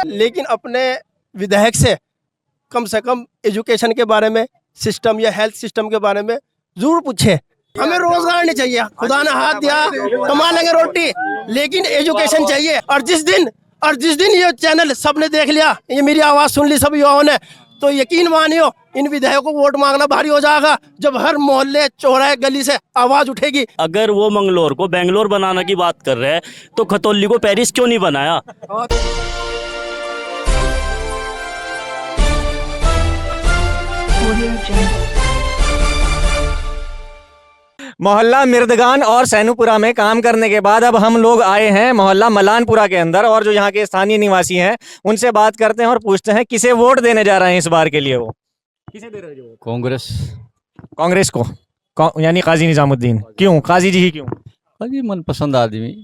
लेकिन अपने विधायक से कम एजुकेशन के बारे में, सिस्टम या हेल्थ सिस्टम के बारे में जरूर पूछे। हमें रोजगार नहीं चाहिए, खुदा ने हाथ दिया कमा लेंगे रोटी, लेकिन एजुकेशन चाहिए। और जिस दिन ये चैनल सबने देख लिया, ये मेरी आवाज सुन ली सब युवाओं ने, तो यकीन मानियो इन विधायकों को वोट मांगना भारी हो जाएगा। जब हर मोहल्ले चौराहे गली से आवाज उठेगी। अगर वो मंगलोर को बेंगलोर बनाने की बात कर रहे हैं तो खतौली को पेरिस क्यों नहीं बनाया? मोहल्ला मिर्दगान और सैनुपुरा में काम करने के बाद अब हम लोग आए हैं मोहल्ला मलानपुरा के अंदर, और जो यहाँ के स्थानीय निवासी हैं उनसे बात करते हैं और पूछते हैं किसे वोट देने जा रहे हैं इस बार के लिए। वो किसे दे रहे हो? कांग्रेस को यानी काजी निजामुद्दीन। क्यों काजी जी ही क्यों? काजी मनपसंद आदमी।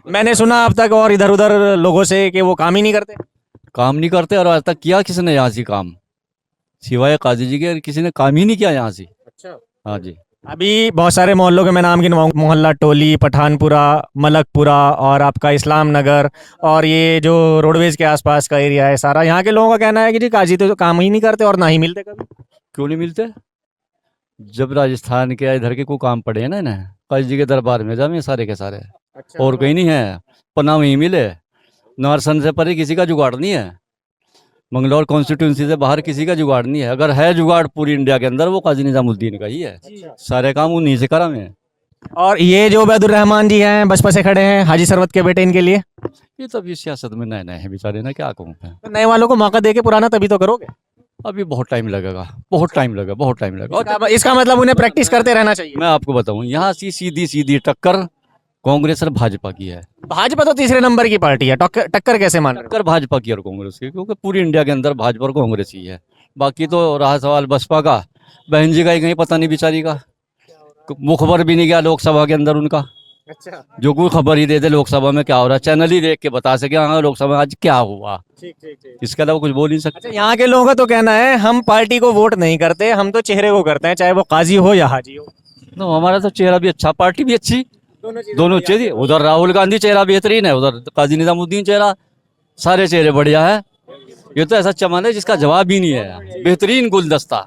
मैंने सुना अब तक और इधर उधर लोगों से कि वो काम ही नहीं करते। काम नहीं करते, और आज तक किया किसने यहाँ से काम सिवाय काजी जी के? किसी ने काम ही नहीं किया यहाँ से। अच्छा, हाँ जी। अभी बहुत सारे मोहल्लों के मैं नाम गिनवाऊंगा, मोहल्ला टोली, पठानपुरा, मलकपुरा और आपका इस्लाम नगर, और ये जो रोडवेज के आसपास का एरिया है सारा, यहाँ के लोगों का कहना है कि जी काजी तो काम ही नहीं करते और ना ही मिलते कभी। क्यों नहीं मिलते? जब राजस्थान के इधर के को काम पड़े हैं ना काजी जी के दरबार में जामे सारे के सारे। अच्छा, और कहीं नहीं है, पन्ना वहीं मिले। नारसन से परे किसी का जुगाड़ नहीं है, मंगलौर कॉन्स्टिट्यूंसी से बाहर किसी का जुगाड़ नहीं है। अगर है जुगाड़ पूरी इंडिया के अंदर वो काजी निजामुद्दीन का ही है। सारे काम उन्हीं से करा में। और ये जो उबैदुर रहमान जी हैं बसपा से खड़े हैं, हाजी सरवत के बेटे, इनके लिए ये तो अभी सियासत में नए नए हैं बेचारे ना, क्या कहूँ मैं। तो नए वालों को मौका देके पुराना तभी तो करोगे। अभी बहुत टाइम लगेगा, बहुत टाइम लगेगा। इसका मतलब उन्हें प्रैक्टिस करते रहना चाहिए। मैं आपको बताऊं, यहाँ से सीधी टक्कर कांग्रेस और भाजपा की है। भाजपा तो तीसरे नंबर की पार्टी है, टक्कर कैसे मान रहे हो? टक्कर भाजपा की और कांग्रेस की, क्योंकि पूरी इंडिया के अंदर भाजपा और कांग्रेस ही है। बाकी तो रहा सवाल बसपा का, बहन जी का ही कहीं पता नहीं बेचारी का, मुखबर भी नहीं गया लोकसभा के अंदर उनका। अच्छा, जो कोई खबर ही दे दे लोकसभा में क्या हो रहा है, चैनल ही देख के बता सके हाँ लोकसभा में आज क्या हुआ। ठीक। इसके अलावा कुछ बोल नहीं सकते। अच्छा, यहाँ के लोगों का तो कहना है हम पार्टी को वोट नहीं करते, हम तो चेहरे को करते हैं, चाहे वो काजी हो या हाजी हो। तो हमारा तो चेहरा भी अच्छा, पार्टी भी अच्छी, दोनों चेहरे। उधर राहुल गांधी चेहरा बेहतरीन है, उधर काजी निजामुद्दीन चेहरा, सारे चेहरे बढ़िया है। ये तो ऐसा चमन है जिसका जवाब ही नहीं है, बेहतरीन गुलदस्ता।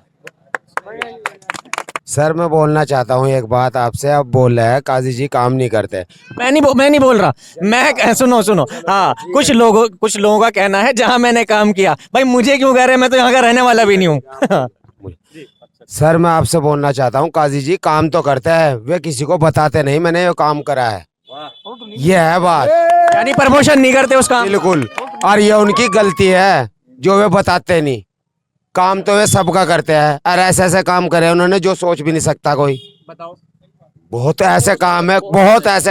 सर मैं बोलना चाहता हूँ एक बात आपसे। अब बोल रहे हैं काजी जी काम नहीं करते। मैं नहीं बोल रहा, मैं सुनो हाँ, कुछ लोगों का कहना है जहाँ मैंने काम किया। भाई मुझे क्यों कह रहे हैं, मैं तो यहाँ का रहने वाला भी नहीं हूँ। सर मैं आपसे बोलना चाहता हूँ काजी जी काम तो करते हैं, वे किसी को बताते नहीं मैंने ये काम करा है, ये है बात। यानी प्रमोशन नहीं करते उसका। बिल्कुल, और ये उनकी गलती है जो वे बताते नहीं। काम तो वे सबका करते हैं, और ऐसे काम करे उन्होंने जो सोच भी नहीं सकता कोई। बताओ, बहुत ऐसे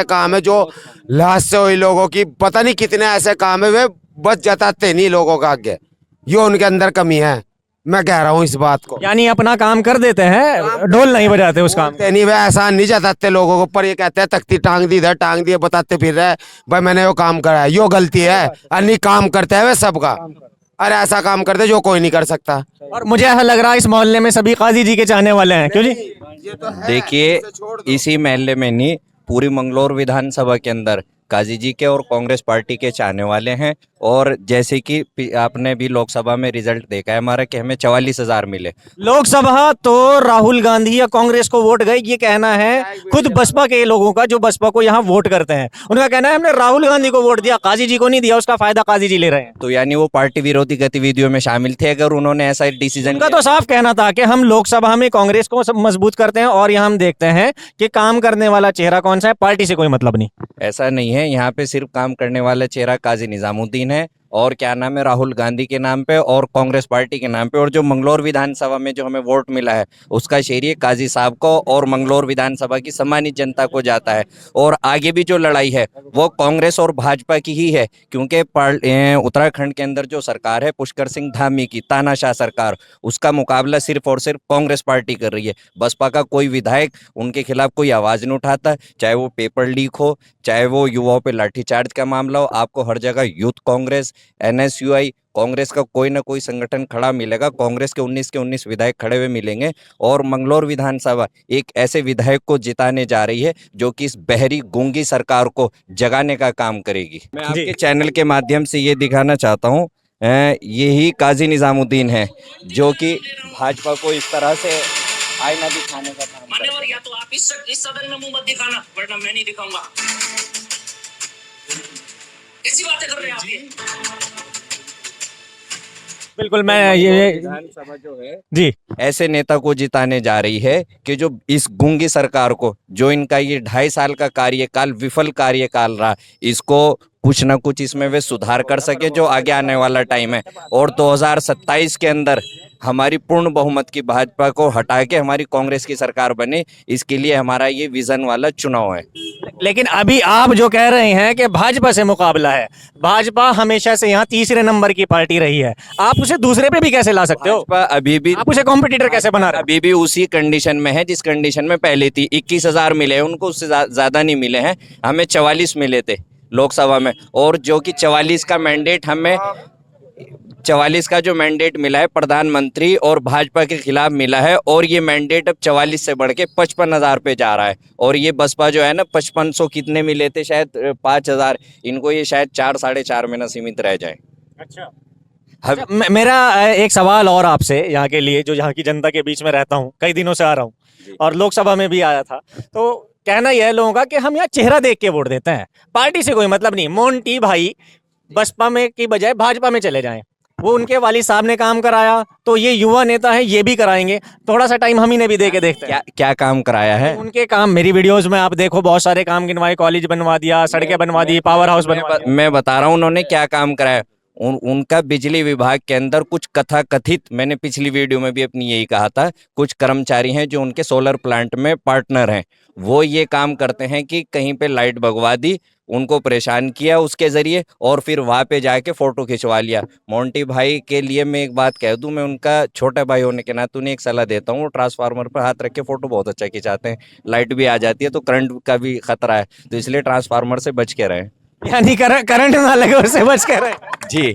काम है जो लास्ट से हुई लोगों की, पता नहीं कितने ऐसे काम है वे बस जताते नहीं लोगों का आगे। ये उनके अंदर कमी है, मैं कह रहा हूँ इस बात को। यानी अपना काम कर देते हैं, ढोल नहीं बजाते उस काम। नहीं वे एहसान नहीं जताते लोगों को, पर ये कहते हैं तख्ती टांग दी इधर टांग दी, बताते फिर रहे भाई मैंने वो काम करा है। यो गलती है, अन्य काम करते हैं वे सबका, अरे ऐसा काम करते जो कोई नहीं कर सकता। और मुझे ऐसा लग रहा है इस मोहल्ले में सभी काजी जी के चाहने वाले हैं, क्यों जी? देखिए, इसी महल्ले में नहीं, पूरी मंगलौर विधानसभा के अंदर काजी जी के और कांग्रेस पार्टी के चाहने वाले हैं। और जैसे कि आपने भी लोकसभा में रिजल्ट देखा है हमारा कि हमें 44,000 मिले। लोकसभा तो राहुल गांधी या कांग्रेस को वोट गए, ये कहना है खुद बसपा के लोगों का, जो बसपा को यहाँ वोट करते हैं। उनका कहना है हमने राहुल गांधी को वोट दिया, काजी जी को नहीं दिया, उसका फायदा काजी जी ले रहे हैं। तो यानी वो पार्टी विरोधी गतिविधियों में शामिल थे अगर उन्होंने ऐसा डिसीजन। उनका तो साफ कहना था कि हम लोकसभा में कांग्रेस को मजबूत करते हैं, और यहाँ हम देखते हैं कि काम करने वाला चेहरा कौन सा है, पार्टी से कोई मतलब नहीं। ऐसा नहीं है, यहाँ पे सिर्फ काम करने वाला चेहरा काजी निजामुद्दीन है, और क्या नाम है, राहुल गांधी के नाम पे और कांग्रेस पार्टी के नाम पे। और जो मंगलौर विधानसभा में जो हमें वोट मिला है उसका श्रेय काजी साहब को और मंगलौर विधानसभा की सम्मानित जनता को जाता है। और आगे भी जो लड़ाई है वो कांग्रेस और भाजपा की ही है, क्योंकि उत्तराखंड के अंदर जो सरकार है पुष्कर सिंह धामी की तानाशाह सरकार, उसका मुकाबला सिर्फ और सिर्फ कांग्रेस पार्टी कर रही है। बसपा का कोई विधायक उनके खिलाफ कोई आवाज़ नहीं उठाता, चाहे वो पेपर लीक हो, चाहे वो युवाओं पे लाठीचार्ज का मामला हो। आपको हर जगह यूथ कांग्रेस, NSUI कांग्रेस का कोई ना कोई संगठन खड़ा मिलेगा, कांग्रेस के 19 विधायक खड़े हुए मिलेंगे और मंगलौर विधानसभा एक ऐसे विधायक को जिताने जा रही है जो कि इस बहरी गूंगी सरकार को जगाने का काम करेगी। मैं आपके चैनल के माध्यम से ये दिखाना चाहता हूँ, यही काजी निजामुद्दीन है जो कि भाजपा को इस तरह से आईना दिखाने का काम करते हैं। या तो आप इस सदन में मुंह मत दिखाना, वरना मैं नहीं दिखाऊंगा। ऐसी बातें कर रहे हैं आप ये। बिल्कुल, मैं ये विधानसभा जो है जी ऐसे नेता को जिताने जा रही है कि जो इस गूंगी सरकार को, जो इनका ये 2.5 साल का कार्यकाल विफल कार्यकाल रहा, इसको कुछ ना कुछ इसमें वे सुधार कर सके जो आगे आने वाला टाइम है। और 2027 के अंदर हमारी पूर्ण बहुमत की भाजपा को हटा के हमारी कांग्रेस की सरकार बने, इसके लिए हमारा ये विजन वाला चुनाव है। लेकिन अभी आप जो कह रहे हैं कि भाजपा से मुकाबला है, भाजपा हमेशा से यहाँ तीसरे नंबर की पार्टी रही है, आप उसे दूसरे पे भी कैसे ला सकते हो? भाजपा अभी भी आप उसे कॉम्पिटिटर कैसे बना रहे हो? अभी भी उसी कंडीशन में है जिस कंडीशन में पहले थी। 21,000 मिले हैं उनको, उससे ज्यादा नहीं मिले हैं। हमें 44 मिले थे लोकसभा में, और जो कि 44 का मैंडेट हमें 44 का जो मैंडेट मिला है प्रधानमंत्री और भाजपा के खिलाफ मिला है, और ये मैंडेट अब 44 से बढ़ के 55,000 पे जा रहा है। और ये बसपा जो है ना 5500 कितने मिले थे, शायद 5,000, इनको ये शायद 4 साढ़े 4 में ना सीमित रह जाए। अच्छा, मेरा एक सवाल और आपसे यहाँ के लिए, जो यहाँ की जनता के बीच में रहता हूँ, कई दिनों से आ रहा हूँ और लोकसभा में भी आया था, तो कहना यह है लोगों का कि हम यहाँ चेहरा देख के वोट देते हैं, पार्टी से कोई मतलब नहीं। मोंटी भाई बसपा में की बजाय भाजपा में चले जाएं, वो उनके वालिद साहब ने काम कराया, तो ये युवा नेता है, ये भी कराएंगे। थोड़ा सा टाइम हम ही ने भी दे के देखते हैं क्या काम कराया है उनके काम। मेरी वीडियोस में आप देखो, बहुत सारे काम गिनवाए, कॉलेज बनवा दिया, सड़कें बनवा दी, पावर हाउस बनवा दिया। मैं बता रहा हूँ उन्होंने क्या काम कराया। उनका बिजली विभाग के अंदर कुछ कथित, मैंने पिछली वीडियो में भी अपनी यही कहा था, कुछ कर्मचारी हैं जो उनके सोलर प्लांट में पार्टनर हैं, वो ये काम करते हैं कि कहीं पे लाइट भगवा दी, उनको परेशान किया उसके जरिए, और फिर वहाँ पे जाके फोटो खिंचवा लिया। मोंटी भाई के लिए मैं एक बात कह दूं, मैं उनका छोटा भाई होने के नाते उन्हें एक सलाह देता हूँ, ट्रांसफार्मर पर हाथ रख के फोटो बहुत अच्छा खिंचाते हैं। लाइट भी आ जाती है तो करंट का भी खतरा है, तो इसलिए ट्रांसफार्मर से बच के रहें। यानी करंट ना लगे उससे बच के रहे। जी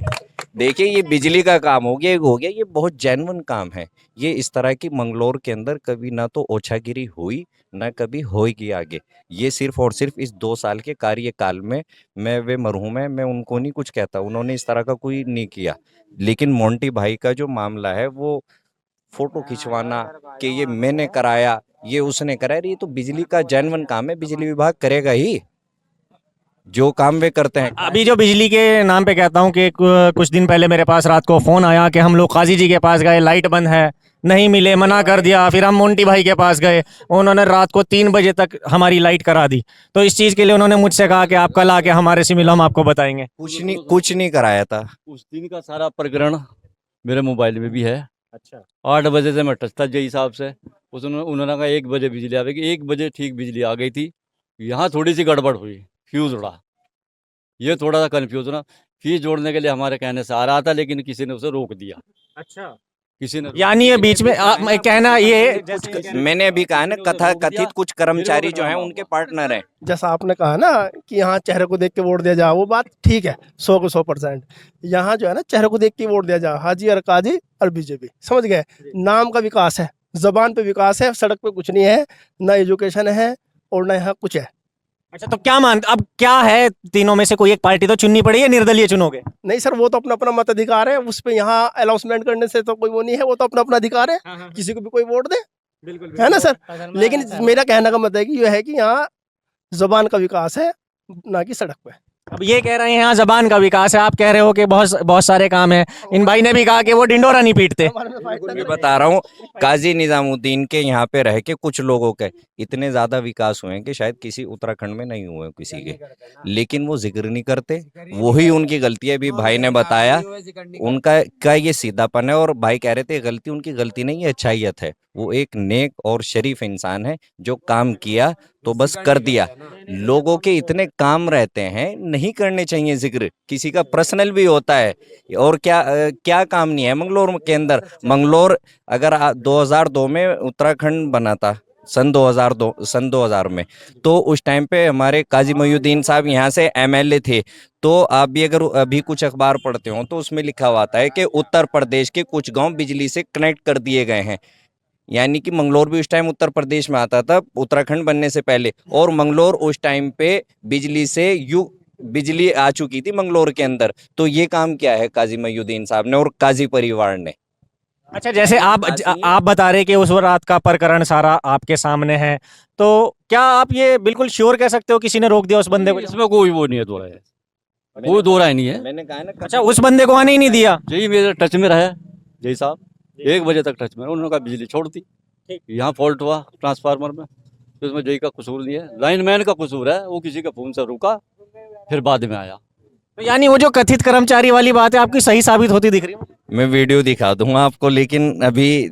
देखिए, ये बिजली का काम हो गया, ये बहुत जेन्युइन काम है। ये इस तरह की मंगलौर के अंदर कभी ना तो ओछागिरी हुई, ना कभी होएगी आगे। ये सिर्फ और सिर्फ इस 2 साल के कार्यकाल में, मैं वे मरहूम है, मैं उनको नहीं कुछ कहता, उन्होंने इस तरह का कोई नहीं किया। लेकिन मोंटी भाई का जो मामला है, वो फोटो खिंचवाना कि ये मैंने कराया, ये उसने कराया, ये तो बिजली का जेन्युइन काम है, बिजली विभाग करेगा ही जो काम वे करते हैं। अभी जो बिजली के नाम पे कहता हूँ कि कुछ दिन पहले मेरे पास रात को फोन आया कि हम लोग काजी जी के पास गए, लाइट बंद है, नहीं मिले, मना कर दिया। फिर हम मोंटी भाई के पास गए, उन्होंने रात को 3 बजे तक हमारी लाइट करा दी। तो इस चीज के लिए उन्होंने मुझसे कहा कि आप कल आके हमारे से मिलो, हम आपको बताएंगे। कुछ नहीं कराया था। उस दिन का सारा प्रकरण मेरे मोबाइल में भी है। अच्छा, 8 बजे से मैं टच था जय साहब से, उन्होंने कहा 1 बजे बिजली आएगी, 1 बजे ठीक बिजली आ गई थी। यहाँ थोड़ी सी गड़बड़ हुई, फ्यूज उड़ा, ये थोड़ा सा कन्फ्यूज ना, फीस जोड़ने के लिए हमारे कहने से आ रहा था, लेकिन किसी ने उसे रोक दिया। अच्छा, किसी ने, यानी ये बीच में मैं कहना ये मैंने अभी कहा ना, कथित कुछ कर्मचारी जो हैं उनके पार्टनर हैं। जैसा आपने कहा ना कि यहाँ चेहरे को देख के वोट दिया जाए, वो बात ठीक है 100 को 100%। यहाँ जो है ना चेहरे को देख के वोट दिया जाए, हाजी और काजी और बीजेपी, समझ गए। नाम का विकास है, जबान पे विकास है, सड़क पे कुछ नहीं है, ना एजुकेशन है और ना यहाँ कुछ है। अच्छा, तो क्या अब क्या है, तीनों में से कोई एक पार्टी तो चुननी पड़ी है, निर्दलीय चुनोगे? नहीं सर, वो तो अपना अपना मताधिकार है, उस पे यहाँ अनाउंसमेंट करने से तो कोई वो नहीं है, वो तो अपना अपना अधिकार है, किसी को भी कोई वोट दे, है ना सर। लेकिन मेरा कहने का मतलब है कि यह है कि यहाँ जबान का विकास है, ना कि सड़क पे। अब ये कह रहे हैं यहाँ जबान का विकास है, आप कह रहे हो कि बहुत सारे काम है। इन भाई ने भी कहा कि वो डिंडोरा नहीं पीटते। मैं बता रहा हूँ, काजी निजामुद्दीन के यहाँ पे रह के कुछ लोगों के इतने ज्यादा विकास हुए हैं कि शायद किसी उत्तराखंड में नहीं हुए किसी के, लेकिन वो जिक्र नहीं करते। वही उनकी गलती है। अभी भाई ने बताया उनका ये सीधापन है, और भाई कह रहे थे गलती उनकी गलती नहीं है, अच्छाइयत है। वो एक नेक और शरीफ इंसान है, जो काम किया तो बस कर दिया। लोगों के इतने काम रहते हैं, नहीं करने चाहिए जिक्र, किसी का पर्सनल भी होता है। और क्या काम नहीं है मंगलोर के अंदर। मंगलोर अगर 2002 में उत्तराखंड बना था, सन 2000 में। तो उस टाइम पे हमारे काजी मोइनुद्दीन साहब यहाँ से एमएलए थे। तो आप भी अगर अभी कुछ अखबार पढ़ते हो तो उसमें लिखा हुआ आता है कि उत्तर प्रदेश के कुछ गांव बिजली से कनेक्ट कर दिए गए हैं। यानी कि मंगलोर भी उस टाइम उत्तर प्रदेश में आता था, उत्तराखंड बनने से पहले। और मंगलोर उस टाइम पे बिजली आ चुकी थी मंगलोर के अंदर। तो ये काम किया है काजी मोइनुद्दीन साहब ने और काजी परिवार ने। अच्छा, जैसे आप बता रहे कि उस रात का प्रकरण सारा आपके सामने है, तो क्या आप ये बिल्कुल श्योर कह सकते हो किसी ने रोक दिया उस बंदे को? इसमें कोई वो नहीं है, दो राय है, कोई दो राय नहीं है। मैंने कहा ना, अच्छा, उस बंदे को आने ही नहीं दिया? जय मेरे टच में रहे, जय साहब 1 बजे तक टच में, उन्होंने कहा बिजली छोड़ दी। यहाँ फॉल्ट हुआ ट्रांसफार्मर में, तो उसमें जय का कसूर नहीं है, लाइनमैन का कसूर है, वो किसी के फोन से रुका फिर बाद में आया। तो यानी वो जो कथित कर्मचारी वाली बात है आपकी सही साबित होती दिख रही है? मैं वीडियो दिखा दूंगा आपको, लेकिन अभी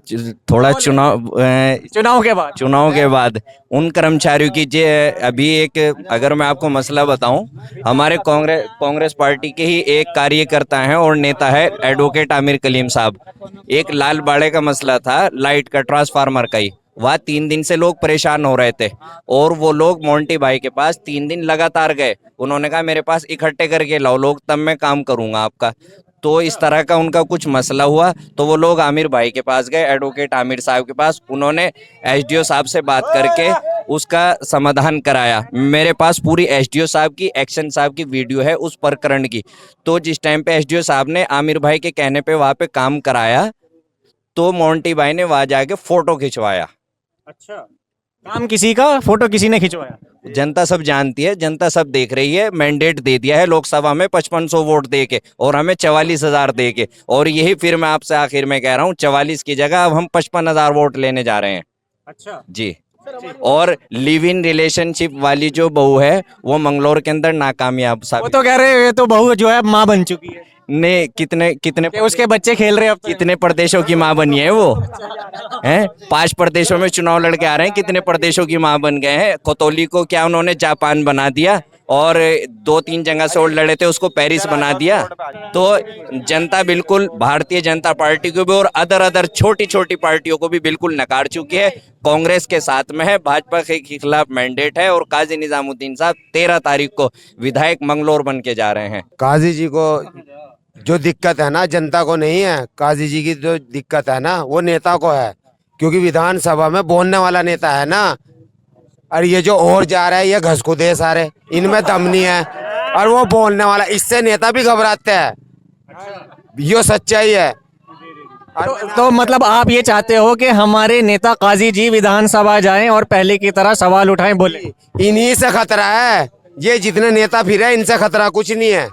थोड़ा चुनाव के बाद उन कर्मचारियों की अभी एक, अगर मैं आपको मसला बताऊं, हमारे कांग्रेस पार्टी के ही एक कार्यकर्ता हैं और नेता है एडवोकेट आमिर कलीम साहब। एक लाल बाड़े का मसला था, लाइट का, ट्रांसफार्मर का ही। वहाँ 3 दिन से लोग परेशान हो रहे थे और वो लोग मोंटी भाई के पास 3 दिन लगातार गए। उन्होंने कहा मेरे पास इकट्ठे करके लाओ लोग, तब मैं काम करूंगा आपका। तो इस तरह का उनका कुछ मसला हुआ, तो वो लोग आमिर भाई के पास गए, एडवोकेट आमिर साहब के पास। उन्होंने एसडीओ साहब से बात करके उसका समाधान कराया। मेरे पास पूरी एसडीओ साहब की, एक्शन साहब की वीडियो है उस प्रकरण की। तो जिस टाइम पे एसडीओ साहब ने आमिर भाई के कहने पे वहाँ पे काम कराया, तो मोंटी भाई ने वहाँ जाके फोटो खिंचवाया। अच्छा, काम किसी का, फोटो किसी ने खिंचवाया? जनता सब जानती है, जनता सब देख रही है। मैंडेट दे दिया है लोकसभा में 5500 वोट दे के और हमें 44,000 दे के। और यही फिर मैं आपसे आखिर में कह रहा हूँ, 44 की जगह अब हम 55,000 वोट लेने जा रहे हैं। अच्छा जी। और लिव इन रिलेशनशिप वाली जो बहू है वो मंगलोर के अंदर नाकामयाब वो साबित। तो कह रहे हैं ये तो बहू जो है माँ बन चुकी है, ने कितने कि उसके बच्चे खेल रहे हैं अब तो। कितने प्रदेशों की माँ बनी है वो, हैं? 5 प्रदेशों में चुनाव लड़के आ रहे हैं, कितने प्रदेशों की माँ बन गए हैं। खतौली को क्या उन्होंने जापान बना दिया, और 2-3 जगह से और लड़े थे उसको पेरिस बना दिया। तो जनता बिल्कुल भारतीय जनता पार्टी को भी और अदर छोटी छोटी पार्टियों को भी बिल्कुल नकार चुकी है। कांग्रेस के साथ में है, भाजपा के खिलाफ मैंडेट है। और काजी निजामुद्दीन साहब 13 तारीख को विधायक मंगलोर बन के जा रहे हैं। काजी जी को जो दिक्कत है ना, जनता को नहीं है। काजी जी की जो दिक्कत है ना, वो नेता को है, क्योंकि विधानसभा में बोलने वाला नेता है ना। और ये जो और जा रहा है, ये घसखुदे सारे, इनमें दम नहीं है। और वो बोलने वाला, इससे नेता भी घबराते हैं। ये सच्चाई है। तो मतलब आप ये चाहते हो कि हमारे नेता काजी जी विधानसभा जाएं और पहले की तरह सवाल उठाएं, बोले? इन्हीं से खतरा है। ये जितने नेता फिरे, इनसे खतरा कुछ नहीं है,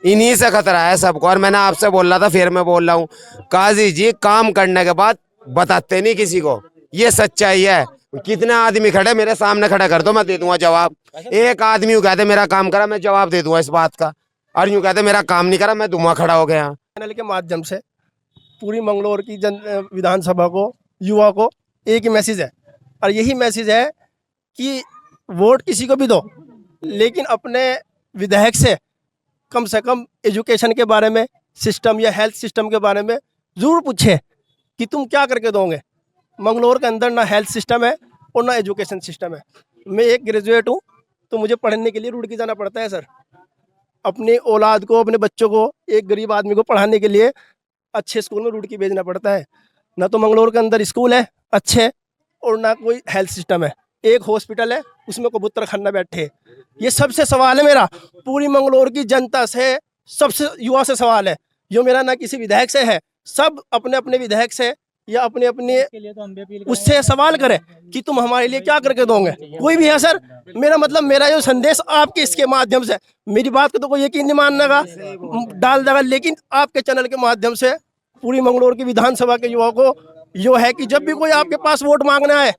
इन्हीं से खतरा है सबको। और मैंने आपसे बोल रहा था, फिर मैं बोल रहा हूँ, काजी जी काम करने के बाद बताते नहीं किसी को, ये सच्चाई है। कितने आदमी खड़े, मेरे सामने खड़ा कर दो, मैं दे दूंगा जवाब। एक आदमी यूँ कहते मेरा काम करा, मैं जवाब दे दूंगा इस बात का। और यूँ कहते मेरा काम नहीं करा, मैं धुआं खड़ा हो गया। चैनल के माध्यम से पूरी मंगलोर की विधानसभा को, युवा को एक ही मैसेज है, और यही मैसेज है कि वोट किसी को भी दो, लेकिन अपने विधायक से कम एजुकेशन के बारे में, सिस्टम या हेल्थ सिस्टम के बारे में ज़रूर पूछे कि तुम क्या करके दोगे। मंगलोर के अंदर ना हेल्थ सिस्टम है और ना एजुकेशन सिस्टम है। मैं एक ग्रेजुएट हूँ, तो मुझे पढ़ने के लिए रुड़की जाना पड़ता है सर। अपनी औलाद को, अपने बच्चों को, एक गरीब आदमी को पढ़ाने के लिए अच्छे स्कूल में रुड़की भेजना पड़ता है। ना तो मंगलोर के अंदर स्कूल है अच्छे, और ना कोई हेल्थ सिस्टम है। एक हॉस्पिटल है, उसमें कबूतर खाना बैठे। ये सबसे सवाल है मेरा, पूरी मंगलोर की जनता से, सबसे युवा से सवाल है। जो मेरा ना किसी विधायक से है, सब अपने अपने विधायक से या अपने अपने उससे सवाल करे कि तुम हमारे लिए क्या करके दोगे। कोई भी है सर, मेरा मतलब, मेरा जो संदेश आपके इसके माध्यम से, मेरी बात को तो कोई यकीन नहीं मानने का, डाल देगा, लेकिन आपके चैनल के माध्यम से पूरी मंगलोर की विधानसभा के युवा को यो है कि जब भी कोई आपके पास वोट मांगना है,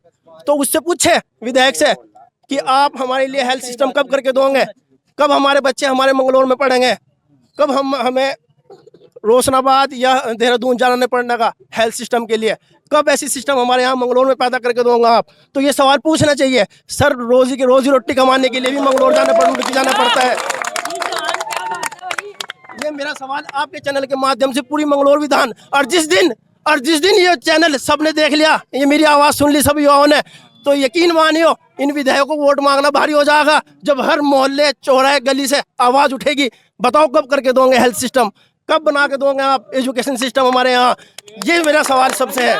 तो उससे पूछे विधायक से कि आप हमारे लिए हेल्थ सिस्टम कब करके दोगे, कब हमारे बच्चे हमारे मंगलोर में पढ़ेंगे, कब हमें रोशनाबाद या देहरादून जाना नहीं पड़ने का हेल्थ सिस्टम के लिए, कब ऐसी सिस्टम हमारे यहाँ मंगलोर में पैदा करके दोगे आप। तो ये सवाल पूछना चाहिए सर। रोजी रोटी कमाने के लिए भी मंगलोर जाना पड़ता है। ये मेरा सवाल आपके चैनल के माध्यम से पूरी मंगलोर विधान, और जिस दिन ये चैनल सबने देख लिया, ये मेरी आवाज़ सुन ली सब युवाओं ने, तो यकीन मानियो इन विधायकों को वोट मांगना भारी हो जाएगा। जब हर मोहल्ले चौराहे गली से आवाज उठेगी, बताओ कब करके दोगे हेल्थ सिस्टम, कब बना के दोगे आप एजुकेशन सिस्टम हमारे यहाँ? ये मेरा सवाल सबसे है।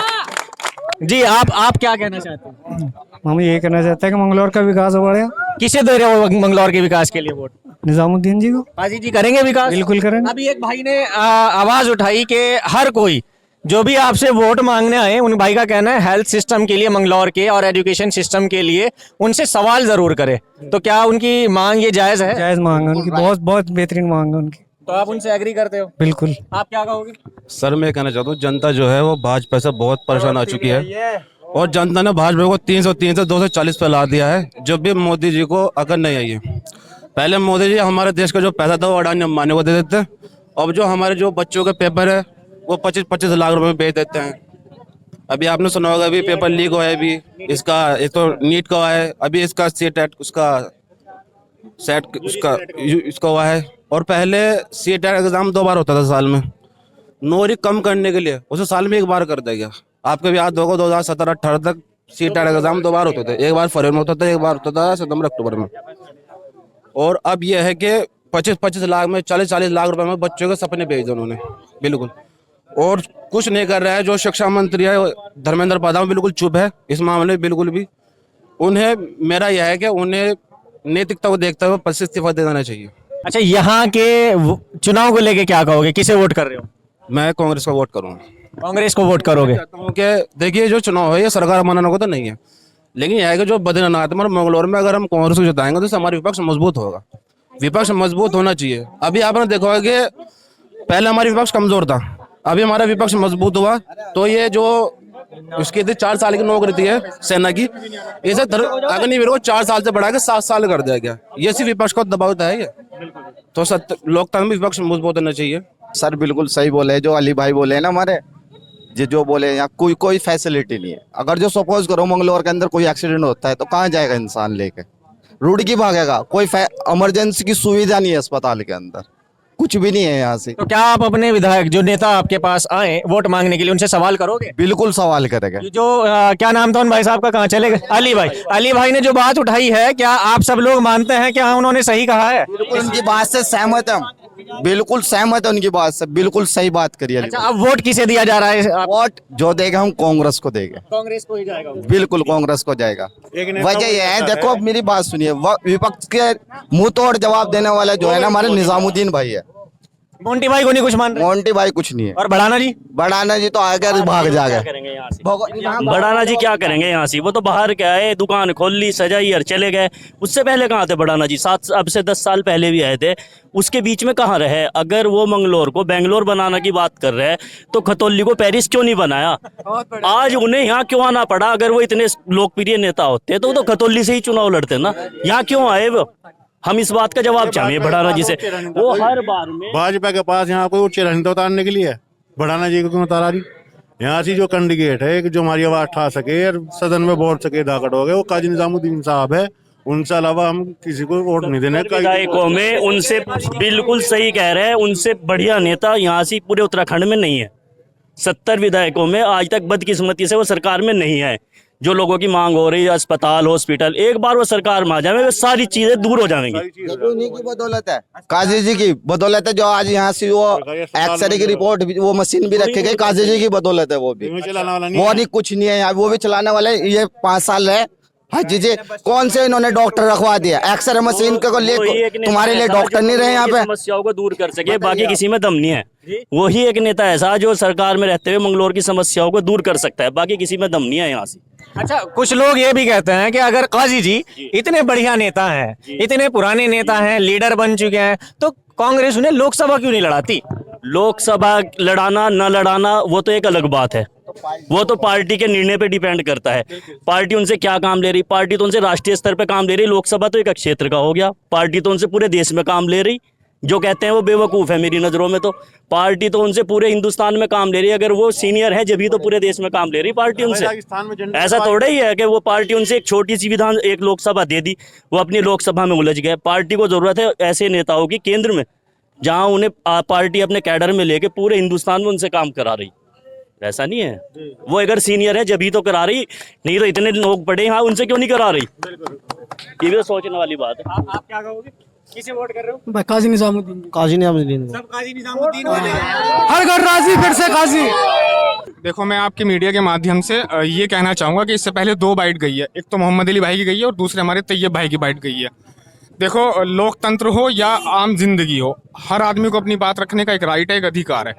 जी आप क्या कहना चाहते हैं? हम ये कहना चाहते हैं कि मंगलौर का विकास हो बढ़े। किसे दे रहे हो मंगलौर के विकास के लिए वोट? निजामुद्दीन जी को। काजी जी करेंगे विकास? बिल्कुल करेंगे। अभी एक भाई ने आवाज उठाई कि हर कोई जो भी आपसे वोट मांगने आए, उन भाई का कहना है हेल्थ सिस्टम के लिए मंगलौर के और एजुकेशन सिस्टम के लिए उनसे सवाल जरूर करे। तो क्या उनकी मांग ये जायज है? जायज मांग है उनकी, बहुत बहुत बेहतरीन मांग है उनकी। तो आप उनसे एग्री करते हो? बिल्कुल। आप क्या कहोगे? सर मैं कहना चाहता हूँ जनता जो है वो भाजपा से बहुत परेशान आ चुकी है और जनता ने भाजपा को 303 से 240 पे ला दिया है। जब भी मोदी जी को अकल नहीं आई है, पहले मोदी जी हमारे देश का जो पैसा था वो अडानी अंबानी को दे देते, अब जो हमारे जो बच्चों के पेपर है वो 25-25 लाख रुपए में बेच देते हैं। अभी आपने सुना होगा अभी पेपर लीक हुआ है, अभी इसका एक तो नीट का हुआ है, अभी इसका सीटेट उसका सेट उसका इसका हुआ है। और पहले सीटेट एग्जाम 2 बार होता था साल में, नौकरी कम करने के लिए उसे साल में 1 बार कर दिया गया। आपके भी याद होगा 2017-18 तक सीटेट एग्जाम 2 बार होते थे, 1 बार फरवरी में होता था, 1 बार होता था सितंबर अक्टूबर में। और अब यह है कि 25-25 लाख में 40-40 लाख रुपए में बच्चों के सपने भेज दिए उन्होंने, बिल्कुल। और कुछ नहीं कर रहा है। जो शिक्षा मंत्री है धर्मेंद्र प्रधान बिल्कुल चुप है इस मामले में, बिल्कुल भी। उन्हें मेरा यह है कि उन्हें नैतिकता को देखते हुए पद से इस्तीफा दे देना चाहिए। अच्छा, यहाँ के चुनाव को लेके क्या कहोगे? किसे वोट कर रहे हो? मैं कांग्रेस का वोट करूँगा। कांग्रेस को वोट करोगे? चाहता हूँ कि देखिए जो चुनाव है ये सरकार बनाने को तो नहीं है, लेकिन यह है कि जो बद्रीनाथ और मंगलौर में अगर हम कांग्रेस को जिताएंगे तो इससे हमारा विपक्ष मजबूत होगा। विपक्ष मजबूत होना चाहिए। अभी आपने देखा होगा कि पहले हमारा विपक्ष कमजोर था, अभी हमारा विपक्ष मजबूत हुआ। तो ये जो उसकी थी 4 साल की नौकरी थी है सेना की, इसे अग्निवीर को 4 साल से बढ़ा के 7 साल कर दिया गया। ये सिर्फ विपक्ष को दबाव है ये। तो लोकतंत्र में विपक्ष मजबूत होना चाहिए। सर बिल्कुल सही बोले जो अली भाई बोले ना हमारे, जो बोले यहाँ कोई फैसिलिटी नहीं है। अगर जो सपोज करो मंगलौर के अंदर कोई एक्सीडेंट होता है तो कहाँ जाएगा इंसान लेके? रोड की भागेगा? कोई इमरजेंसी की सुविधा नहीं है अस्पताल के अंदर, कुछ भी नहीं है यहाँ से। तो क्या आप अपने विधायक जो नेता आपके पास आए वोट मांगने के लिए उनसे सवाल करोगे? बिल्कुल सवाल करेंगे। ये जो क्या नाम था उन भाई साहब का, कहाँ चले गए? अली भाई ने जो बात उठाई है, क्या आप सब लोग मानते हैं कि हाँ उन्होंने सही कहा है? बिल्कुल उनकी बात से सहमत है, बिल्कुल सहमत है उनकी बात से, बिल्कुल सही बात करी। अच्छा, अब वोट किसे दिया जा रहा है? वोट जो देगा हम कांग्रेस को देंगे। कांग्रेस को ही जाएगा? बिल्कुल कांग्रेस को जाएगा। वजह यह है, देखो अब मेरी बात सुनिए, विपक्ष के मुंह तोड़ जवाब देने वाला जो है ना हमारे निजामुद्दीन भाई है। मोंटी भाई को नहीं कुछ मान रहे? मोंटी भाई कुछ नहीं है। और बड़ाना जी तो आगे भाग जाएगा। करेंगे यहाँ से? बड़ाना जी क्या करेंगे यहाँ से? वो तो बाहर क्या है, दुकान खोल ली, सजाई और चले गए। उससे पहले कहाँ थे बड़ाना जी? अब से 10 साल पहले भी आए थे। उसके बीच में कहाँ रहे? अगर वो मंगलौर को बेंगलोर बनाने की बात कर रहे हैं तो खतौली को पेरिस क्यों नहीं बनाया? आज उन्हें यहाँ क्यों आना पड़ा? अगर वो इतने लोकप्रिय नेता होते तो खतौली से ही चुनाव लड़ते ना। यहाँ क्यों आए वो? हम इस बात का जवाब चाहिए बड़ाना जी से। वो हर बार में भाजपा के पास यहाँ कोई उच्च रहता उतारने के लिए बड़ाना जी को क्यों उतारा रही? यहाँ से जो कैंडिडेट है कि जो हमारी आवाज उठा सके और सदन में बोल सके दाखिल हो गए, वो काजी निजामुद्दीन साहब है। उनसे अलावा हम किसी को वोट नहीं देने। विधायकों में उनसे बिल्कुल सही कह रहे हैं, उनसे बढ़िया नेता यहाँ से पूरे उत्तराखंड में नहीं है। 70 विधायकों में आज तक बदकिस्मती से वो सरकार में नहीं है। जो लोगों की मांग हो रही है, अस्पताल, हॉस्पिटल, एक बार वो सरकार में आ जाए वो सारी चीजें दूर हो जाएंगी। उन्हीं की बदौलत है, काजी जी की बदौलत है जो आज यहाँ से वो एक्सरे की रिपोर्ट वो मशीन भी रखे गई, काजी जी की बदौलत है। वो भी वो नहीं कुछ नहीं है यहाँ, वो भी चलाने वाले। ये 5 साल है। हाँ जी कौन से इन्होंने डॉक्टर रखवा दिया? एक्सरे मशीन को लिए तुम्हारे लिए डॉक्टर नहीं रहे यहाँ पे समस्याओं को दूर कर सके, बाकी किसी में दम नहीं है। वही एक नेता ऐसा जो सरकार में रहते हुए मंगलौर की समस्याओं को दूर कर सकता है, बाकी किसी में दम नहीं है यहाँ से। अच्छा, कुछ लोग ये भी कहते हैं कि अगर काजी जी इतने बढ़िया नेता हैं, इतने पुराने नेता हैं, लीडर बन चुके हैं, तो कांग्रेस उन्हें लोकसभा क्यों नहीं लड़ाती? लोकसभा लड़ाना न लड़ाना वो तो एक अलग बात है। वो तो पार्टी के निर्णय पे डिपेंड करता है। पार्टी उनसे क्या काम ले रही? पार्टी तो उनसे राष्ट्रीय स्तर पे काम ले रही। लोकसभा तो एक क्षेत्र का हो गया। पार्टी तो उनसे पूरे देश में काम ले रही। जो कहते हैं वो बेवकूफ़ है मेरी नज़रों में। तो पार्टी तो उनसे पूरे हिंदुस्तान में काम ले रही है। अगर वो सीनियर है जब भी तो पूरे देश में काम ले रही पार्टी उनसे। ऐसा थोड़ा ही है कि वो पार्टी उनसे एक छोटी सी विधान एक लोकसभा दे दी, वो अपनी लोकसभा में उलझ गए। पार्टी को ज़रूरत है ऐसे नेताओं की केंद्र में, जहाँ उन्हें पार्टी अपने कैडर में लेके पूरे हिंदुस्तान में उनसे काम करा रही। ऐसा नहीं है, वो अगर सीनियर है जब तो करा रही, नहीं तो इतने लोग पढ़े यहाँ उनसे क्यों नहीं करा रही। ये भी तो सोचने वाली बात है। आप क्या कहोगे, किसे वोट कर रहे हो? काजी निजामुद्दीन। काजी निजामुद्दीन सब काजी निजामुद्दीन वाले हर घर राजी फिर से काजी। देखो, मैं आपके मीडिया के माध्यम से ये कहना चाहूँगा कि इससे पहले 2 बाइट गई है। एक तो मोहम्मद अली भाई की गई है और दूसरे हमारे तैयब भाई की बाइट गई है। देखो, लोकतंत्र हो या आम जिंदगी हो, हर आदमी को अपनी बात रखने का एक राइट है, एक अधिकार है।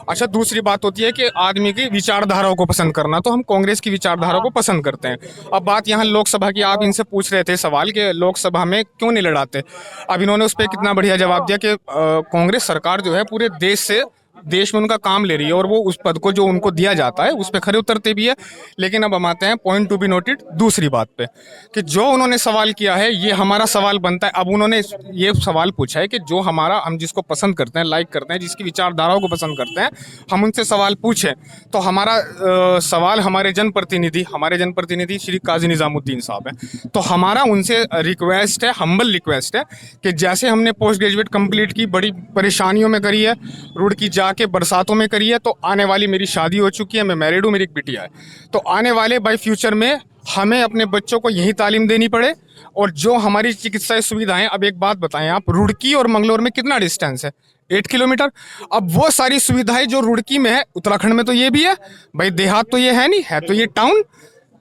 अच्छा, दूसरी बात होती है कि आदमी की विचारधाराओं को पसंद करना, तो हम कांग्रेस की विचारधारा को पसंद करते हैं। अब बात यहाँ लोकसभा की, आप इनसे पूछ रहे थे सवाल कि लोकसभा में क्यों नहीं लड़ाते। अब इन्होंने उस पर कितना बढ़िया जवाब दिया कि कांग्रेस सरकार जो है पूरे देश में उनका काम ले रही है और वो उस पद को जो उनको दिया जाता है उस पर खरे उतरते भी है। लेकिन अब हम आते हैं पॉइंट टू बी नोटेड दूसरी बात पे, कि जो उन्होंने सवाल किया है ये हमारा सवाल बनता है। अब उन्होंने ये सवाल पूछा है कि जो हम जिसको पसंद करते हैं, लाइक करते हैं, जिसकी विचारधाराओं को पसंद करते हैं, हम उनसे सवाल पूछें। तो हमारा सवाल हमारे जनप्रतिनिधि श्री काजी निजामुद्दीन साहब हैं। तो हमारा उनसे रिक्वेस्ट है, हम्बल रिक्वेस्ट है कि जैसे हमने पोस्ट ग्रेजुएट कंप्लीट की, बड़ी परेशानियों में करी है, रुड़की जाके बरसातों में करी है, तो आने वाली, मेरी शादी हो चुकी है, मैं मैरिड हूँ, मेरी एक बिटिया है, तो आने वाले बाई फ्यूचर में हमें अपने बच्चों को यही तालीम देनी पड़े। और जो हमारी चिकित्सा सुविधाएं, अब एक बात बताएं आप, रुड़की और मंगलौर में कितना डिस्टेंस है? 8 किलोमीटर। अब वो सारी सुविधाएं जो रुड़की में है, उत्तराखंड में तो ये भी है भाई, देहात तो ये है नहीं, है तो ये टाउन।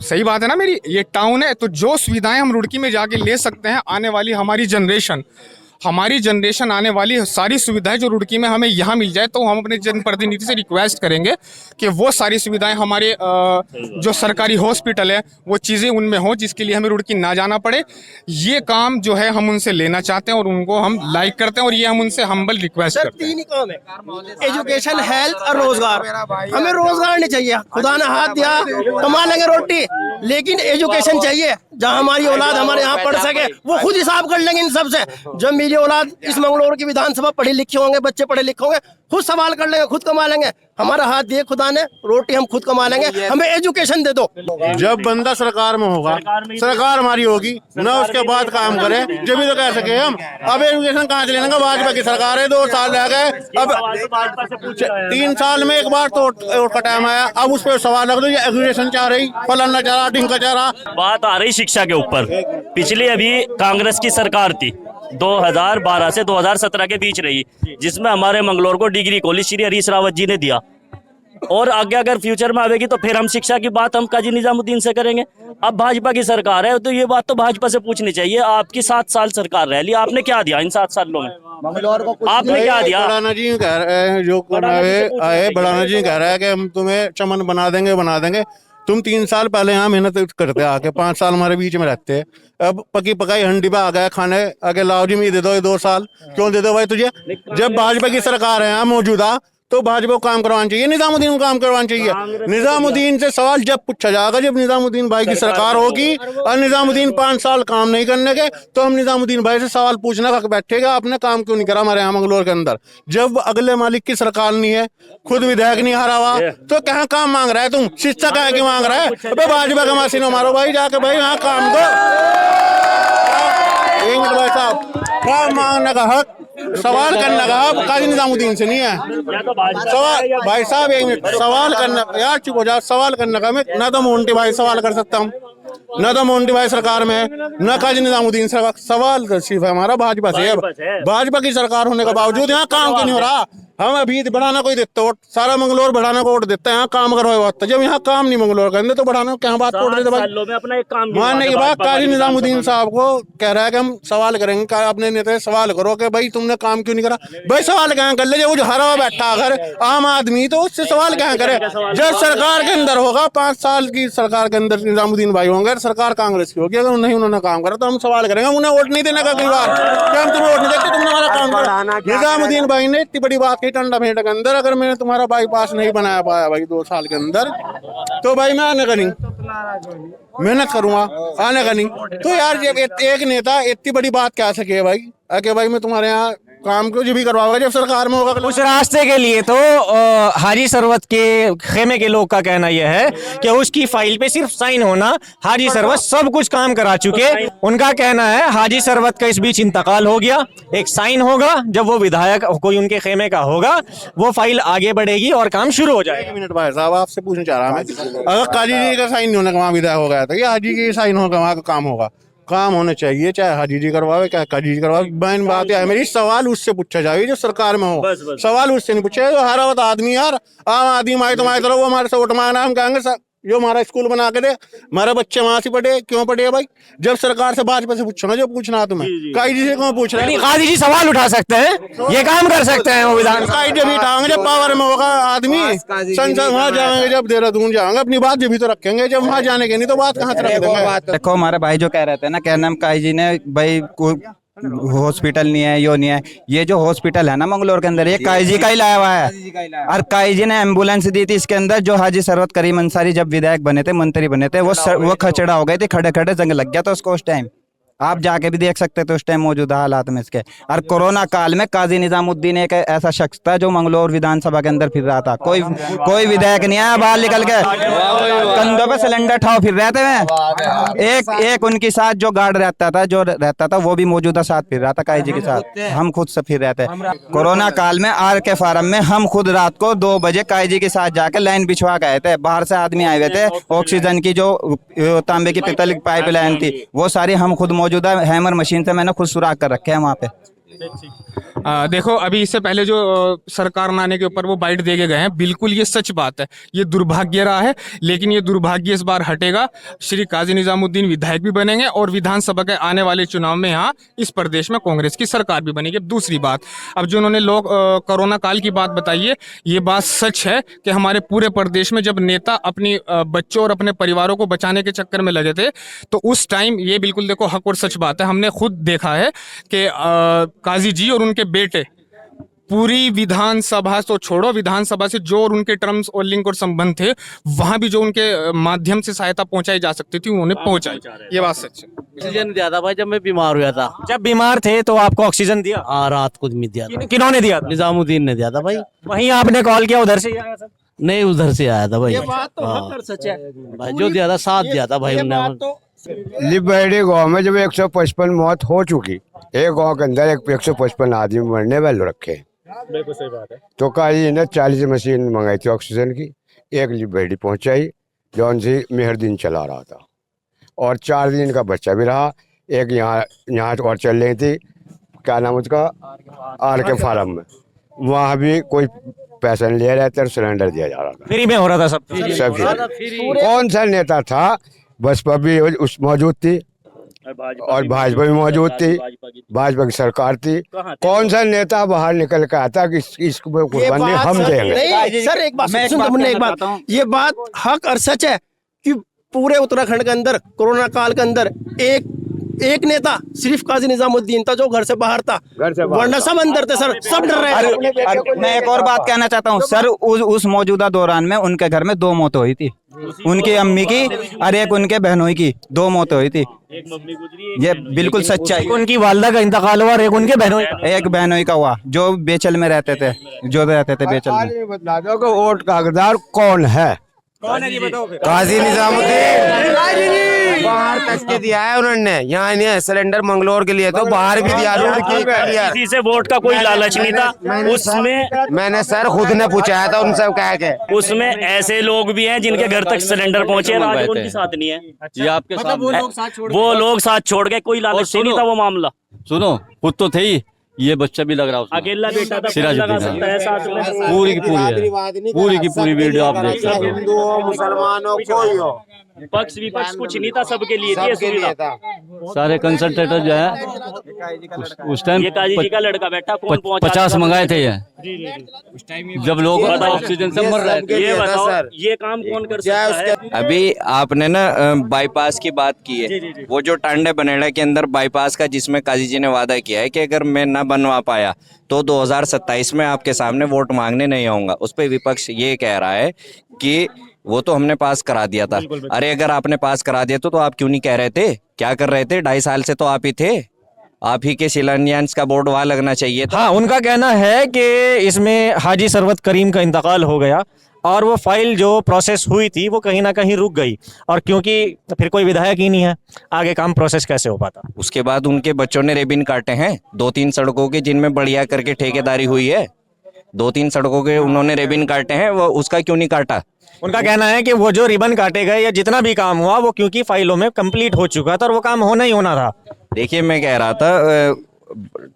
सही बात है ना मेरी, ये टाउन है। तो जो सुविधाएं हम रुड़की में जाके ले सकते हैं, आने वाली हमारी जनरेशन आने वाली सारी सुविधाएं जो रुड़की में हमें यहाँ मिल जाए, तो हम अपने जनप्रतिनिधि से रिक्वेस्ट करेंगे कि वो सारी सुविधाएं हमारे जो सरकारी हॉस्पिटल है वो चीज़ें उनमें हो, जिसके लिए हमें रुड़की ना जाना पड़े। ये काम जो है हम उनसे लेना चाहते हैं और उनको हम लाइक करते हैं, और ये हम उनसे हम्बल रिक्वेस्ट करते हैं। 3 ही काम है, एजुकेशन, हेल्थ और रोजगार। हमें रोजगार नहीं चाहिए, खुदा ने हाथ दिया कमा लेंगे रोटी, लेकिन एजुकेशन चाहिए जहाँ हमारी औलाद हमारे यहाँ पढ़ सके। वो खुद हिसाब कर लेंगे इन सब से। जब मेरी औलाद इस मंगलौर की विधानसभा पढ़े लिखे होंगे, बच्चे पढ़े लिखे होंगे, खुद सवाल कर लेंगे, खुद कमा लेंगे। हमारा हाथ दिए खुदा ने, रोटी हम खुद कमा लेंगे, हमें एजुकेशन दे दो। जब बंदा सरकार में होगा, सरकार हमारी होगी ना, उसके बाद काम करे जब भी तो कह सके हम। अब एजुकेशन कहाँ से लेंगे? भाजपा की सरकार है, 2 साल रह गए, अब 3 साल में एक बार तो वोट का टाइम आया, अब उस पर सवाल रख दो, ये एजुकेशन चाह रही, फलाना चाह रहा, ढिंका चाह रहा। बात आ रही शिक्षा के ऊपर। पिछली अभी कांग्रेस की सरकार थी, 2012 से 2017 के बीच रही, जिसमें हमारे मंगलौर को डिग्री कॉलेज श्री हरीश रावत जी ने दिया। और आगे अगर फ्यूचर में आएगी तो फिर हम शिक्षा की बात हम काजी निजामुद्दीन से करेंगे। अब भाजपा की सरकार है तो ये बात तो भाजपा से पूछनी चाहिए। आपकी 7 साल सरकार रह ली, आपने क्या दिया इन 7 सालों में? आपने क्या दिया? बढ़ाना जी कह रहे हैं, जो बढ़ाना जी कह रहा है कि हम तुम्हें चमन बना देंगे। तुम 3 साल पहले यहाँ मेहनत करते आके, 5 साल हमारे बीच में रहते हैं, अब पकी पकाई हंडी पे आ गया खाने, आगे लाओ जी, मैं दे दो ये 2 साल। क्यों दे दो भाई तुझे? जब भाजपा की सरकार है यहाँ मौजूदा, तो भाजपा को काम करवाना चाहिए, निजामुद्दीन को काम करवाना चाहिए। निजामुद्दीन से सवाल जब पूछा जाएगा जब निजामुद्दीन भाई की सरकार होगी, और निजामुद्दीन 5 साल काम नहीं करने के, तो हम निजामुद्दीन भाई से सवाल पूछने का बैठेगा, आपने काम क्यों नहीं करा हमारे यहाँ मंगलौर के अंदर। जब अगले मालिक की सरकार नहीं है, खुद विधायक नहीं हारा हुआ, तो कहाँ काम मांग रहा है तुम? शिक्षा कहाँ की मांग रहा है? अबे भाजपा का मसीनो मारो भाई जाके, भाई यहाँ काम दो। भाई साहब, काम मांगने का हक, सवाल करने का हक काजी निजामुद्दीन से नहीं है। सवाल भाई साहब, 1 मिनट, सवाल करने, यार चुप हो जाओ, सवाल करने का मैं ना तो मोन्टी भाई सवाल कर सकता हूँ, ना तो मोन्टी भाई सरकार में, ना काजी निजामुद्दीन सवाल सिर्फ है हमारा भाजपा से। भाजपा की सरकार होने के बावजूद यहाँ काम क्यों नहीं हो रहा? हम अभी बढ़ाना कोई देते वोट, सारा मंगलौर बढ़ाना को वोट देते हैं, यहाँ काम करवाए बात। जब यहाँ काम नहीं मंगलौर के अंदर, तो बढ़ाना क्या बात वोट देते भाई? मानने की बात, काजी निजामुद्दीन साहब को कह रहा है कि हम सवाल करेंगे, अपने नेता सवाल करो कि भाई तुमने काम क्यों नहीं करा। भाई सवाल क्या कर ले, वो जो हरा हुआ बैठा अगर आम आदमी, तो उससे सवाल क्या करे? जब सरकार के अंदर होगा, 5 साल की सरकार के अंदर निजामुद्दीन भाई होंगे, सरकार कांग्रेस की होगी, अगर नहीं उन्होंने काम करा तो हम सवाल करेंगे, उन्हें वोट नहीं देने का। कई बार हम तुम्हें वोट नहीं देते, तुमने हमारा काम करा। निजामुद्दीन भाई ने इतनी बड़ी बात की टंडा भेंट के अंदर, अगर मैंने तुम्हारा बाईपास नहीं बनाया पाया भाई 2 साल के अंदर, तो भाई मैं आने का नहीं, मेहनत करूंगा, आने का नहीं। तो यार जब एक नेता इतनी बड़ी बात कह सके भाई, कि भाई मैं तुम्हारे यहाँ काम को जो भी करवाओगे जब सरकार में होगा। उस रास्ते के लिए तो हाजी सरवत के खेमे के लोग का कहना यह है कि उसकी फाइल पे सिर्फ साइन होना, हाजी सरवत सब कुछ काम करा चुके। उनका कहना है हाजी सरवत का इस बीच इंतकाल हो गया, एक साइन होगा, जब वो विधायक कोई उनके खेमे का होगा वो फाइल आगे बढ़ेगी और काम शुरू हो जाएगा। 1 मिनट भाई साहब, आपसे पूछना चाह रहा मैं, अगर काजी जी का साइन नहीं होने का वहाँ विदाई हो गया था, या हाजी की साइन होगा वहाँ का काम होगा? काम होना चाहिए, चाहे हाजी जी करवावे चाहे काजी जी करवावे। मेन बात है मेरी, सवाल उससे पूछा जाए जो सरकार में हो। सवाल उससे नहीं पूछे जो हर वक्त आदमी, यार आम आदमी माए तो माए तरह वो हमारे से वोट मांगना, हम कहेंगे जो हमारा स्कूल बना के दे, हमारे बच्चे वहां से पढ़े, क्यों पढ़े भाई? जब सरकार से भाजपा से पूछो जो पूछना है तुम्हें, काजी जी से क्यों पूछ रहे हैं? काजी जी सवाल उठा सकते हैं, ये काम कर सकते हैं वो विधान। काजी जब उठाएंगे जब पावर में होगा आदमी, संसद वहां जाएंगे, जब देहरादून जाएंगे अपनी बात जब भी तो रखेंगे, जब वहां जाने के नहीं तो बात कहाँ से रखेंगे? देखो हमारे भाई जो कह रहे थे ना, कहना काई जी ने भाई कोई हॉस्पिटल नहीं है, यो नहीं है। ये जो हॉस्पिटल है ना मंगलोर के अंदर, ये काई जी का ही लाया हुआ है। और काई जी ने एम्बुलेंस दी थी इसके अंदर। जो हाजी सरवत करीम अंसारी जब विधायक बने थे, मंत्री बने थे, वो खचड़ा हो गए थे, खड़े खड़े जंग लग गया था उसको। उस टाइम आप जाके भी देख सकते थे उस टाइम मौजूदा हालात में इसके। और कोरोना काल में काजी निजामुद्दीन एक ऐसा शख्स था जो मंगलोर विधानसभा के अंदर फिर रहा था। कोई विधायक नहीं आया बाहर निकल के, कंधों पे सिलेंडर ठाव फिर रहे थे। एक उनके साथ जो गार्ड रहता था वो भी मौजूदा साथ फिर रहा था काई जी के साथ। हम खुद से फिर रहे थे कोरोना काल में। आर के फार्म में हम खुद रात को 2 बजे काई जी के साथ जाके लाइन बिछवा गए थे। बाहर से आदमी आए हुए थे, ऑक्सीजन की जो तांबे की पित्तल की पाइपलाइन थी वो सारी हम खुद मौजूदा हैमर मशीन से मैंने खुद सुराख कर रखे हैं वहाँ पे। देखो अभी इससे पहले जो सरकार में आने के ऊपर वो बाइट दे के गए हैं, बिल्कुल ये सच बात है, ये दुर्भाग्य रहा है, लेकिन ये दुर्भाग्य इस बार हटेगा। श्री काजी निजामुद्दीन विधायक भी बनेंगे और विधानसभा के आने वाले चुनाव में यहाँ इस प्रदेश में कांग्रेस की सरकार भी बनेगी। अब दूसरी बात, अब जो उन्होंने लोग कोरोना काल की बात बताई है, ये बात सच है कि हमारे पूरे प्रदेश में जब नेता अपनी बच्चों और अपने परिवारों को बचाने के चक्कर में लगे थे, तो उस टाइम ये बिल्कुल देखो हक और सच बात है, हमने खुद देखा है कि काजी जी और उनके बेटे पूरी विधानसभा तो छोड़ो, विधानसभा से जो और उनके टर्म्स और लिंक और संबंध थे वहां भी जो उनके माध्यम से सहायता पहुंचाई जा सकती थी उन्होंने पहुंचाई। ये बात सच है। ऑक्सीजन दिया था भाई जब मैं बीमार हुआ था। जब बीमार थे तो आपको ऑक्सीजन दिया? हाँ, रात को भी दिया था। किन्होंने दिया था? निजामुद्दीन ने दिया था भाई। वहीं आपने कॉल किया, उधर से ही आया सब? नहीं, उधर से आया था भाई। ये बात तो हक और सच है भाई, जो दिया था साथ दिया था भाई हमने। लिबेड़ी गाँव में जब 155 मौत हो चुकी, एक गाँव के अंदर 155 आदमी मरने वाले रखे, बिल्कुल सही बात है। तो काजी ने 40 मशीन मंगाई थी ऑक्सीजन की, एक लिबेड़ी पहुंचाई जो उनसे मेहरदीन चला रहा था, और 4 दिन का बच्चा भी रहा। एक यहाँ और चल रही थी, क्या नाम उसका, आर के फार्म में, वहाँ भी कोई पैसा नहीं ले रहे थे, सिलेंडर दिया जा रहा था, फ्री में हो रहा था सब। कौन सा नेता था? बसपा भी उस मौजूद थी और भाजपा भी मौजूद थी, भाजपा की सरकार थी। कौन सा नेता बाहर निकल के आता कि इसको कुर्बानी हम देंगे? नहीं सर, एक बात सुन, एक बात, ये बात हक और सच है कि पूरे उत्तराखंड के अंदर कोरोना काल के अंदर एक नेता सिर्फ काजी निजामुद्दीन था जो घर से बाहर था, वरना सब अंदर थे सर, सब डर रहे थे। मैं एक और बात कहना चाहता हूँ सर, उस मौजूदा दौरान में उनके घर में 2 मौतें हुई थी, उनकी अम्मी की और एक उनके बहनों की 2 मौतें हुई थी। ये बिल्कुल सच्चाई। उनकी वालदा का इंतकाल हुआ और एक उनके बहनों एक बहनोई का हुआ जो बेचल में रहते थे, बेचल में। बता दो कि वोट का हकदार कौन है? काजी निजामुद्दीन बाहर तक के दिया है उन्होंने, यहाँ नहीं है। सिलेंडर मंगलोर के लिए तो बाहर भी दिया, किसी से वोट का कोई लालच नहीं था उसमें। मैंने सर खुद ने पूछा था उनसे, कह के उसमें ऐसे लोग भी हैं जिनके घर तक सिलेंडर पहुंचे, आज उनके साथ नहीं है। ये आपके साथ वो लोग साथ छोड़ गए, कोई लालच से नहीं था वो मामला। सुनो, खुद तो थे ही, ये बच्चा भी लग रहा है, अकेला बेटा था, सिराजुद्दीन लगा सकता है साथ में। पूरी की पूरी वीडियो आप देख सकते हो। हिंदू हो, मुसलमान हो, कोई हो, पक्ष विपक्ष कुछ नहीं था, सबके लिए थी ये सुविधा। सारे कंसल्टेटर जो है उस टाइम ये काजी जी का लड़का बैठा, कौन पहुंचा? 50 मंगाए थे ये, जब लोग ऑक्सीजन से मर रहे थे। ये बताओ, ये काम कौन कर सकता है? अभी आपने ना बाईपास की बात की है, वो जो टांडे बनेड़ा के अंदर बाईपास का जिसमें काजी जी ने वादा किया है कि अगर मैं ना बनवा पाया तो 2027 में आपके सामने वोट मांगने नहीं आऊंगा, उस पर विपक्ष ये कह रहा है कि वो तो हमने पास करा दिया था। अरे अगर आपने पास करा दिया तो आप क्यों नहीं कह रहे थे? क्या कर रहे थे? 2.5 साल से तो आप ही थे। आप ही के शिलान्यास का बोर्ड वहां लगना चाहिए था। हाँ, उनका कहना है कि इसमें हाजी सरवत करीम का इंतकाल हो गया और वो फाइल जो प्रोसेस हुई थी वो कहीं ना कहीं रुक गई, और क्योंकि फिर कोई विधायक ही नहीं है, आगे काम प्रोसेस कैसे हो पाता। उसके बाद उनके बच्चों ने रिबिन काटे हैं 2-3 सड़कों के, जिनमें बढ़िया करके ठेकेदारी हुई है। 2-3 सड़कों के उन्होंने रिबिन काटे हैं, वो उसका क्यों नहीं काटा? उनका कहना है कि वो जो रिबन काटे गए या जितना भी काम हुआ वो क्योंकि फाइलों में कंप्लीट हो चुका था और वो काम होना ही होना था। देखिए, मैं कह रहा था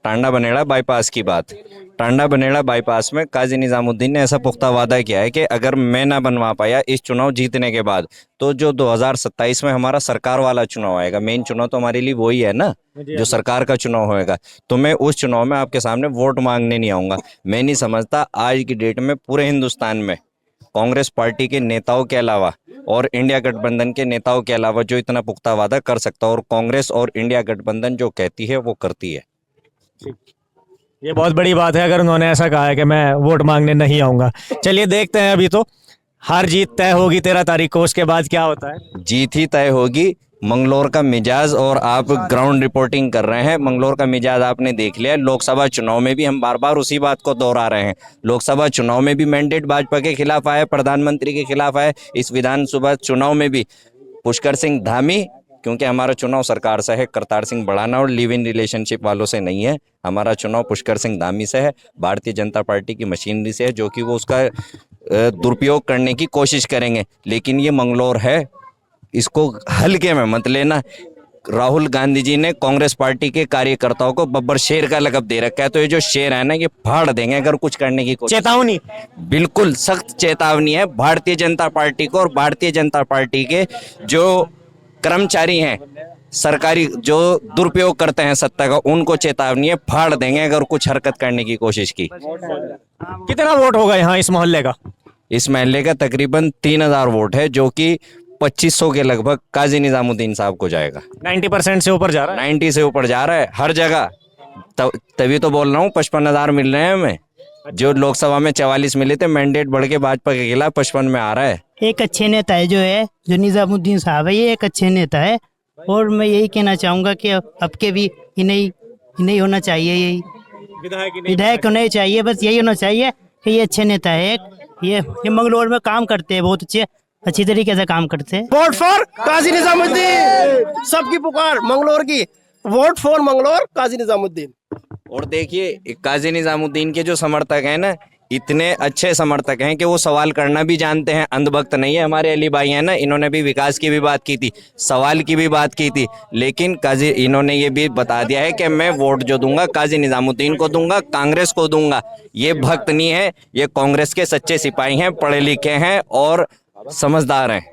टांडा बनेड़ा बाईपास की बात। टांडा बनेड़ा बाईपास में काजी निजामुद्दीन ने ऐसा पुख्ता वादा किया है कि अगर मैं ना बनवा पाया इस चुनाव जीतने के बाद, तो जो 2027 में हमारा सरकार वाला चुनाव आएगा, मेन चुनाव तो हमारे लिए वही है ना, जो सरकार का चुनाव होएगा, तो मैं उस चुनाव में आपके सामने वोट मांगने नहीं आऊँगा। मैं नहीं समझता आज की डेट में पूरे हिंदुस्तान में कांग्रेस पार्टी के नेताओं के अलावा और इंडिया गठबंधन के नेताओं के अलावा जो इतना पुख्ता वादा कर सकता है, और कांग्रेस और इंडिया गठबंधन जो कहती है वो करती है। ये बहुत बड़ी बात है अगर उन्होंने ऐसा कहा है कि मैं वोट मांगने नहीं आऊंगा। चलिए देखते हैं, अभी तो हार जीत तय होगी 13 तारीख को, उसके बाद क्या होता है। जीत ही तय होगी। मंगलौर का मिजाज, और आप ग्राउंड रिपोर्टिंग कर रहे हैं, मंगलौर का मिजाज आपने देख लिया। लोकसभा चुनाव में भी हम बार बार उसी बात को दोहरा रहे हैं। लोकसभा चुनाव में भी मैंडेट भाजपा के खिलाफ आया, प्रधानमंत्री के खिलाफ आया। इस विधानसभा चुनाव में भी पुष्कर सिंह धामी, क्योंकि हमारा चुनाव सरकार से है, करतार सिंह बढ़ाना और लिव इन रिलेशनशिप वालों से नहीं है। हमारा चुनाव पुष्कर सिंह धामी से है, भारतीय जनता पार्टी की मशीनरी से है, जो कि वो उसका दुरुपयोग करने की कोशिश करेंगे। लेकिन ये मंगलौर है, इसको हल्के में मत लेना। राहुल गांधी जी ने कांग्रेस पार्टी के कार्यकर्ताओं को बब्बर शेर का लक़ब दे रखा है, तो ये जो शेर है ना, ये फाड़ देंगे अगर कुछ करने की कोशिश। चेतावनी, बिल्कुल सख्त चेतावनी है भारतीय जनता पार्टी को, और भारतीय जनता पार्टी के जो कर्मचारी हैं, सरकारी जो दुरुपयोग करते हैं सत्ता का, उनको चेतावनी है, फाड़ देंगे अगर कुछ हरकत करने की कोशिश की। कितना वोट होगा यहाँ इस मोहल्ले का? इस महल्ले का तकरीबन 3000 वोट है, जो कि 2500 के लगभग काजी निजामुद्दीन साहब को जाएगा। 90% से ऊपर जा रहा है। 90 से ऊपर जा रहा है हर जगह। तभी तो बोल रहा हूँ 55,000 मिल रहे हैं हमें। जो लोकसभा में 44 मिले थे, मैंडेट बढ़ के भाजपा के खिलाफ 55 में आ रहा है। एक अच्छे नेता है जो निजामुद्दीन साहब है, ये एक अच्छे नेता है, और मैं यही कहना चाहूँगा कि अब के भी इन्हें होना चाहिए, यही विधायक होने चाहिए, बस यही होना चाहिए कि ये अच्छे नेता है। ये मंगलौर में काम करते हैं, बहुत अच्छी तरीके से काम करते हैं। वोट फॉर काजी निजामुद्दीन, सबकी पुकार मंगलौर की, वोट फॉर मंगलौर काजी निजामुद्दीन। और देखिए, काजी निजामुद्दीन के जो समर्थक हैं ना, इतने अच्छे समर्थक हैं कि वो सवाल करना भी जानते हैं, अंधभक्त नहीं है। हमारे अली भाई हैं ना, इन्होंने भी विकास की भी बात की थी, सवाल की भी बात की थी, लेकिन काजी इन्होंने ये भी बता दिया है कि मैं वोट जो दूंगा काजी निजामुद्दीन को दूंगा, कांग्रेस को दूंगा। ये भक्त नहीं है, ये कांग्रेस के सच्चे सिपाही हैं, पढ़े लिखे हैं और समझदार हैं।